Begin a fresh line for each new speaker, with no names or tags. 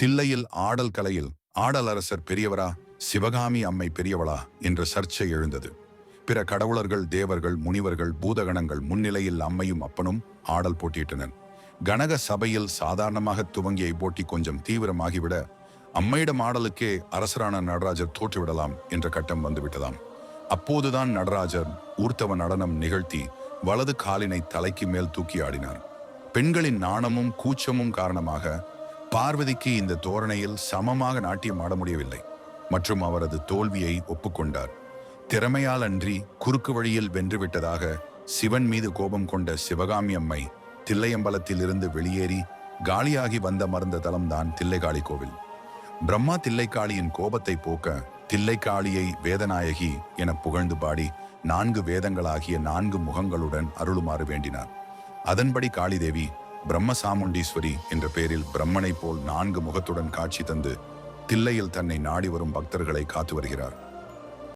தில்லையில் ஆடல் கலையில் ஆடல் அரசர் பெரியவரா, சிவகாமி அம்மை பெரியவளா என்ற சர்ச்சை எழுந்தது. பிற கடவுளர்கள், தேவர்கள், முனிவர்கள், பூதகணங்கள் முன்னிலையில் அம்மையும் அப்பனும் ஆடல் போட்டியிட்டனர். கனக சபையில் சாதாரணமாக துவங்கிய போட்டி கொஞ்சம் தீவிரமாகிவிட அம்மையிடம் ஆடலுக்கே அரசரான நடராஜர் தோற்றுவிடலாம் என்ற கட்டம் வந்துவிட்டதாம். அப்போதுதான் நடராஜர் ஊர்த்தவ நடனம் நிகழ்த்தி வலது காலினை தலைக்கு மேல் தூக்கி ஆடினார். பெண்களின் நாணமும் கூச்சமும் காரணமாக பார்வதிக்கு இந்த தோரணையில் சமமாக நாட்டியம் ஆட முடியவில்லை மற்றும் அவரது தோல்வியை ஒப்புக்கொண்டார். திறமையால் அன்றி குறுக்கு வழியில் வென்றுவிட்டதாக சிவன் மீது கோபம் கொண்ட சிவகாமி அம்மை தில்லையம்பலத்தில் இருந்து வெளியேறி காலியாகி வந்த மறந்த தலம்தான் தில்லைகாளி கோவில். பிரம்மா தில்லைக்காளியின் கோபத்தை போக்க தில்லைக்காளியை வேதநாயகி என புகழ்ந்து பாடி 4 வேதங்களாகிய 4 முகங்களுடன் அருளுமாறு வேண்டினார். அதன்படி காளிதேவி பிரம்மசாமுண்டீஸ்வரி என்ற பெயரில் பிரம்மனை போல் 4 முகத்துடன் காட்சி தந்து தில்லையில் தன்னை நாடி வரும் பக்தர்களை காத்து வருகிறார்.